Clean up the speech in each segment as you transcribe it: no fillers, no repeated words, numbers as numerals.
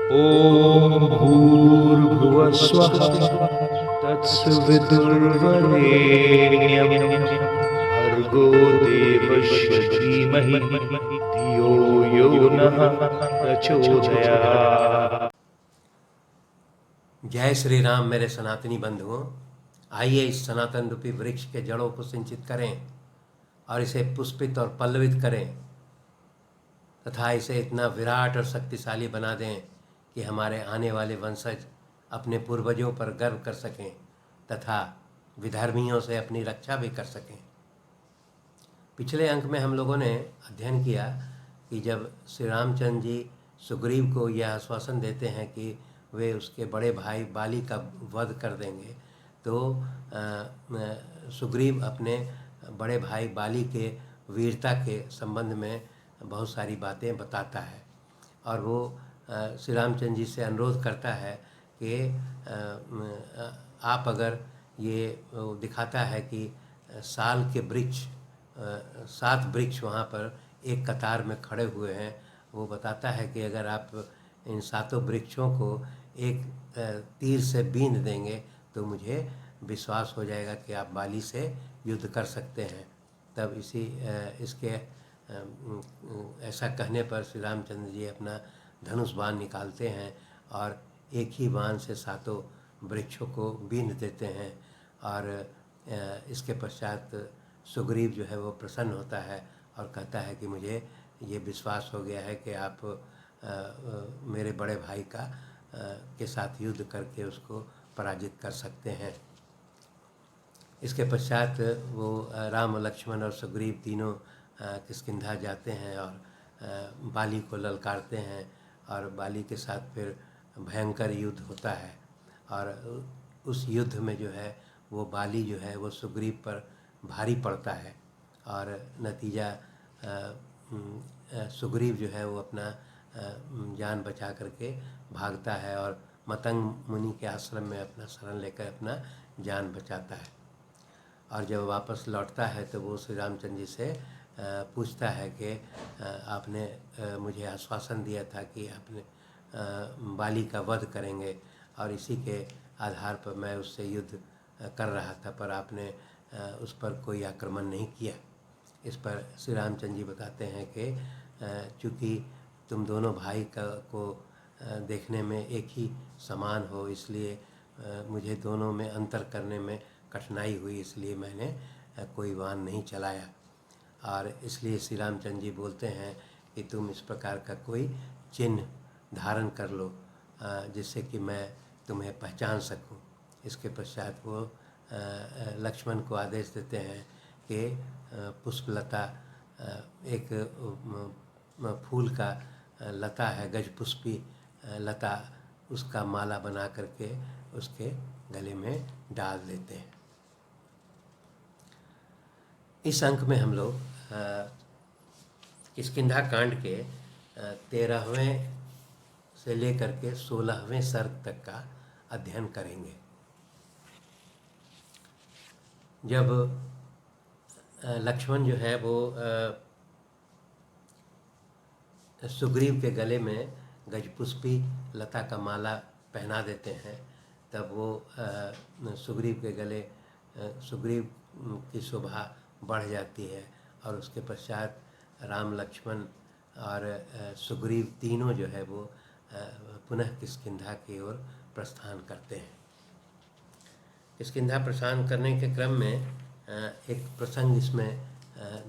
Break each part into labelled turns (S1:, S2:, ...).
S1: ॐ भूर्भुवः स्वः तत्सवितुर्वरेण्यं भर्गो देवस्य धीमहि धियो यो नः प्रचोदयात्।
S2: जय श्री राम मेरे सनातनी बंधुओं। आइए इस सनातन रूपी वृक्ष के जड़ों को सिंचित करें और इसे पुष्पित और पल्लवित करें तथा इसे इतना विराट और शक्तिशाली बना दें कि हमारे आने वाले वंशज अपने पूर्वजों पर गर्व कर सकें तथा विधर्मियों से अपनी रक्षा भी कर सकें। पिछले अंक में हम लोगों ने अध्ययन किया कि जब श्री रामचंद्र जी सुग्रीव को यह आश्वासन देते हैं कि वे उसके बड़े भाई बाली का वध कर देंगे, तो सुग्रीव अपने बड़े भाई बाली के वीरता के संबंध में बहुत सारी बातें बताता है और वो श्री रामचंद्र जी से अनुरोध करता है कि आप अगर ये दिखाता है कि साल के वृक्ष 7 वृक्ष वहाँ पर एक कतार में खड़े हुए हैं, वो बताता है कि अगर आप इन 7 वृक्षों को एक तीर से बींध देंगे तो मुझे विश्वास हो जाएगा कि आप बाली से युद्ध कर सकते हैं। तब इसके ऐसा कहने पर श्री रामचंद्र जी अपना धनुष बाण निकालते हैं और एक ही बाण से 7 वृक्षों को बींध देते हैं और इसके पश्चात सुग्रीव जो है वो प्रसन्न होता है और कहता है कि मुझे ये विश्वास हो गया है कि आप मेरे बड़े भाई के साथ युद्ध करके उसको पराजित कर सकते हैं। इसके पश्चात वो राम लक्ष्मण और सुग्रीव तीनों किष्किंधा जाते हैं और बाली को ललकारते हैं और बाली के साथ फिर भयंकर युद्ध होता है और उस युद्ध में जो है वो बाली जो है वो सुग्रीव पर भारी पड़ता है और नतीजा सुग्रीव जो है वो अपना जान बचा करके भागता है और मतंग मुनि के आश्रम में अपना शरण लेकर अपना जान बचाता है। और जब वापस लौटता है तो वो श्री रामचंद्र जी से पूछता है कि आपने मुझे आश्वासन दिया था कि आपने बाली का वध करेंगे और इसी के आधार पर मैं उससे युद्ध कर रहा था, पर आपने उस पर कोई आक्रमण नहीं किया। इस पर श्री रामचंद्र जी बताते हैं कि चूँकि तुम दोनों भाई को देखने में एक ही समान हो, इसलिए मुझे दोनों में अंतर करने में कठिनाई हुई, इसलिए मैंने कोई बाण नहीं चलाया। और इसलिए श्री रामचंद्र जी बोलते हैं कि तुम इस प्रकार का कोई चिन्ह धारण कर लो जिससे कि मैं तुम्हें पहचान सकूं। इसके पश्चात वो लक्ष्मण को आदेश देते हैं कि पुष्पलता एक फूल का लता है, गजपुष्पी लता, उसका माला बना करके उसके गले में डाल देते हैं। इस अंक में हम लोग किष्किंधा कांड के 13वें से लेकर के 16वें सर्ग तक का अध्ययन करेंगे। जब लक्ष्मण जो है वो सुग्रीव के गले में गजपुष्पी लता का माला पहना देते हैं, तब वो सुग्रीव के गले सुग्रीव की शोभा बढ़ जाती है और उसके पश्चात राम लक्ष्मण और सुग्रीव तीनों जो है वो पुनः किष्किंधा की ओर प्रस्थान करते हैं। किष्किंधा प्रस्थान करने के क्रम में एक प्रसंग इसमें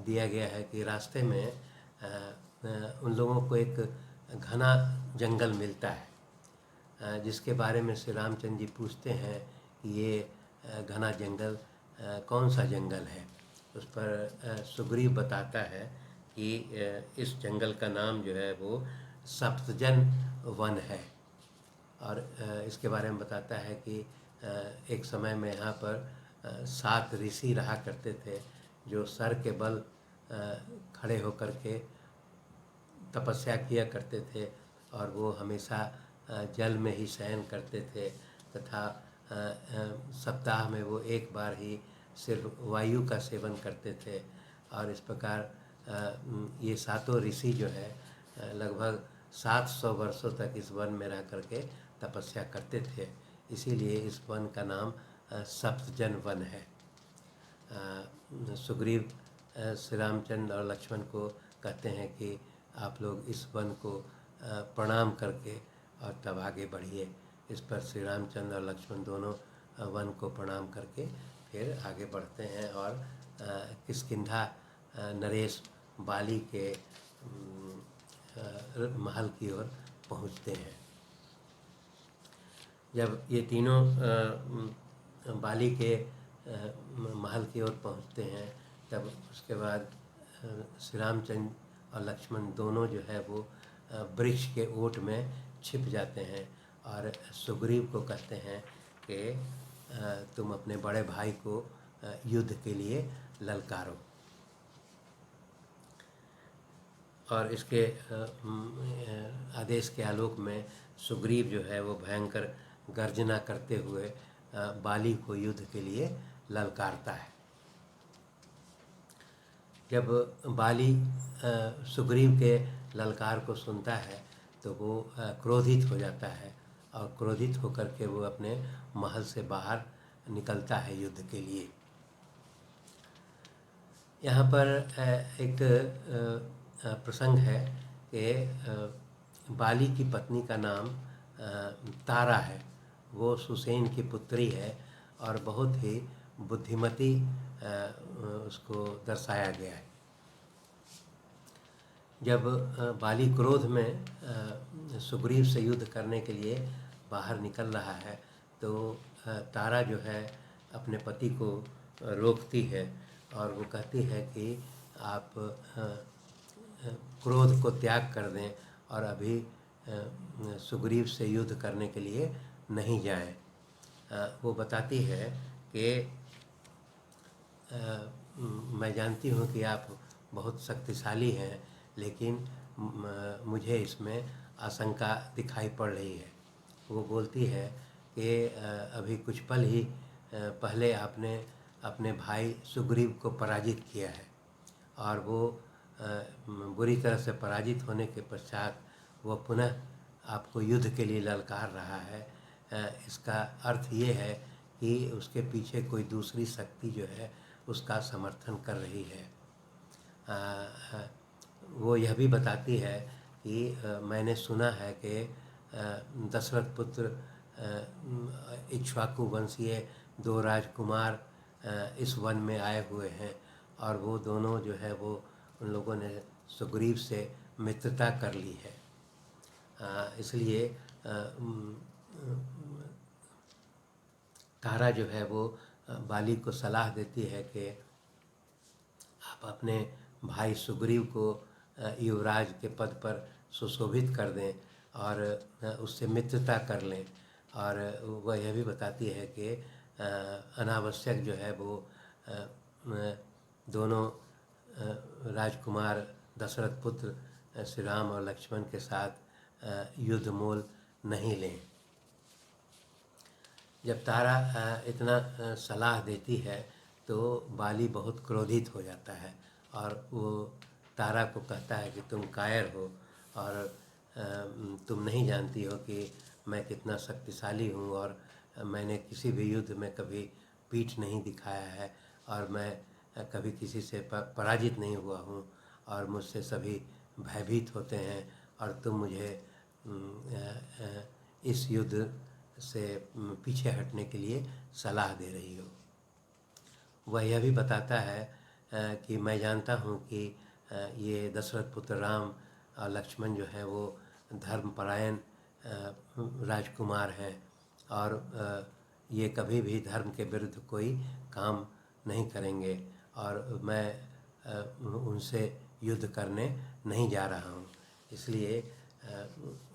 S2: दिया गया है कि रास्ते में उन लोगों को एक घना जंगल मिलता है, जिसके बारे में श्री रामचंद्र जी पूछते हैं कि ये घना जंगल कौन सा जंगल है। उस पर सुग्रीव बताता है कि इस जंगल का नाम जो है वो सप्तजन वन है और इसके बारे में बताता है कि एक समय में यहाँ पर 7 ऋषि रहा करते थे जो सर के बल खड़े होकर के तपस्या किया करते थे और वो हमेशा जल में ही शयन करते थे तथा सप्ताह में वो एक बार ही सिर्फ वायु का सेवन करते थे। और इस प्रकार ये 7 ऋषि जो है लगभग 700 वर्षों तक इस वन में रह करके तपस्या करते थे। इसीलिए इस वन का नाम सप्तजन वन है। सुग्रीव श्री रामचंद्र और लक्ष्मण को कहते हैं कि आप लोग इस वन को प्रणाम करके और तब आगे बढ़िए। इस पर श्री रामचंद्र और लक्ष्मण दोनों वन को प्रणाम करके फिर आगे बढ़ते हैं और किष्किंधा नरेश बाली के महल की ओर पहुँचते हैं। जब ये तीनों बाली के महल की ओर पहुँचते हैं तब उसके बाद श्री रामचंद्र और लक्ष्मण दोनों जो है वो वृक्ष के ओट में छिप जाते हैं और सुग्रीव को कहते हैं कि तुम अपने बड़े भाई को युद्ध के लिए ललकारो। और इसके आदेश के आलोक में सुग्रीव जो है वो भयंकर गर्जना करते हुए बाली को युद्ध के लिए ललकारता है। जब बाली सुग्रीव के ललकार को सुनता है तो वो क्रोधित हो जाता है और क्रोधित होकर के वो अपने महल से बाहर निकलता है युद्ध के लिए। यहाँ पर एक प्रसंग है कि बाली की पत्नी का नाम तारा है। वो सुसेन की पुत्री है और बहुत ही बुद्धिमती उसको दर्शाया गया है। जब बाली क्रोध में सुग्रीव से युद्ध करने के लिए बाहर निकल रहा है तो तारा जो है अपने पति को रोकती है और वो कहती है कि आप क्रोध को त्याग कर दें और अभी सुग्रीव से युद्ध करने के लिए नहीं जाएं। वो बताती है कि मैं जानती हूँ कि आप बहुत शक्तिशाली हैं, लेकिन मुझे इसमें आशंका दिखाई पड़ रही है। वो बोलती है कि अभी कुछ पल ही पहले आपने अपने भाई सुग्रीव को पराजित किया है और वो बुरी तरह से पराजित होने के पश्चात वो पुनः आपको युद्ध के लिए ललकार रहा है। इसका अर्थ ये है कि उसके पीछे कोई दूसरी शक्ति जो है उसका समर्थन कर रही है। वो यह भी बताती है कि मैंने सुना है कि दशरथ पुत्र इक्ष्वाकु वंशीय 2 राजकुमार इस वन में आए हुए हैं और वो दोनों जो है वो उन लोगों ने सुग्रीव से मित्रता कर ली है। इसलिए तारा जो है वो बाली को सलाह देती है कि आप अपने भाई सुग्रीव को युवराज के पद पर सुशोभित कर दें और उससे मित्रता कर लें। और वह यह भी बताती है कि अनावश्यक जो है वो दोनों राजकुमार दशरथ पुत्र श्री राम और लक्ष्मण के साथ युद्ध मोल नहीं लें। जब तारा इतना सलाह देती है तो बाली बहुत क्रोधित हो जाता है और वो तारा को कहता है कि तुम कायर हो और तुम नहीं जानती हो कि मैं कितना शक्तिशाली हूँ और मैंने किसी भी युद्ध में कभी पीठ नहीं दिखाया है और मैं कभी किसी से पराजित नहीं हुआ हूँ और मुझसे सभी भयभीत होते हैं और तुम मुझे इस युद्ध से पीछे हटने के लिए सलाह दे रही हो। वह यह भी बताता है कि मैं जानता हूँ कि ये दशरथ पुत्र राम और लक्ष्मण जो है वो धर्मपरायण राजकुमार हैं और ये कभी भी धर्म के विरुद्ध कोई काम नहीं करेंगे और मैं उनसे युद्ध करने नहीं जा रहा हूँ, इसलिए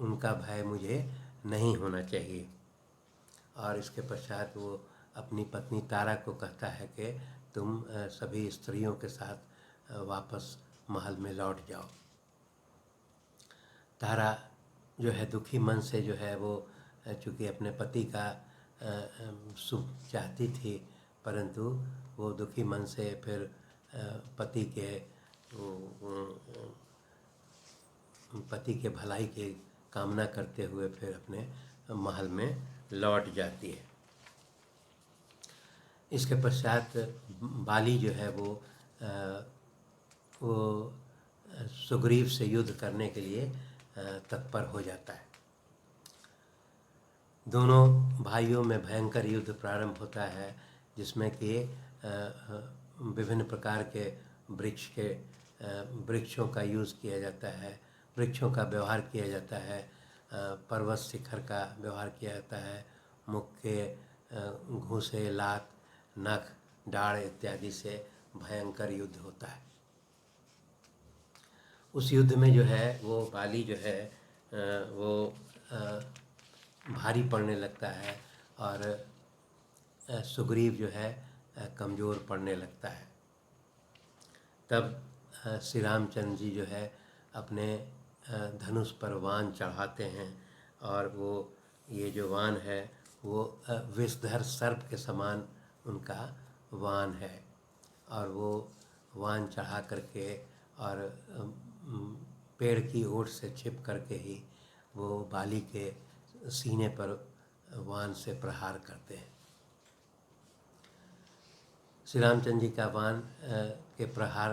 S2: उनका भय मुझे नहीं होना चाहिए। और इसके पश्चात वो अपनी पत्नी तारा को कहता है कि तुम सभी स्त्रियों के साथ वापस महल में लौट जाओ। तारा जो है दुखी मन से जो है वो चूँकि अपने पति का सुख चाहती थी, परंतु वो दुखी मन से फिर पति के पति के भलाई की कामना करते हुए फिर अपने महल में लौट जाती है। इसके पश्चात बाली जो है वो सुग्रीव से युद्ध करने के लिए तत्पर हो जाता है। दोनों भाइयों में भयंकर युद्ध प्रारंभ होता है, जिसमें कि विभिन्न प्रकार के वृक्षों का यूज़ किया जाता है, वृक्षों का व्यवहार किया जाता है, पर्वत शिखर का व्यवहार किया जाता है, मुख के घूंसे, लात, नख, डाढ़ इत्यादि से भयंकर युद्ध होता है। उस युद्ध में जो है वो बाली जो है वो भारी पड़ने लगता है और सुग्रीव जो है कमज़ोर पड़ने लगता है। तब श्री रामचंद्र जी जो है अपने धनुष पर वाण चढ़ाते हैं और वो ये जो वाण है वो विषधर सर्प के समान उनका वाण है और वो वाण चढ़ा करके और पेड़ की ओट से छिप करके ही वो बाली के सीने पर वाण से प्रहार करते हैं। श्री रामचंद्र जी का वाण के प्रहार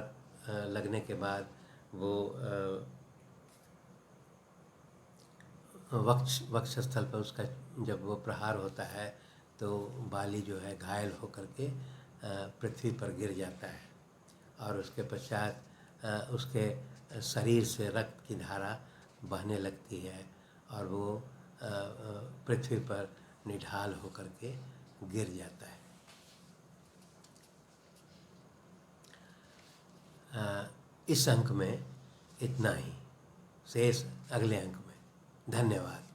S2: लगने के बाद वो वक्षस्थल पर उसका जब वो प्रहार होता है तो बाली जो है घायल होकर के पृथ्वी पर गिर जाता है और उसके पश्चात उसके शरीर से रक्त की धारा बहने लगती है और वो पृथ्वी पर निढाल होकर के गिर जाता है। इस अंक में इतना ही, शेष अगले अंक में। धन्यवाद।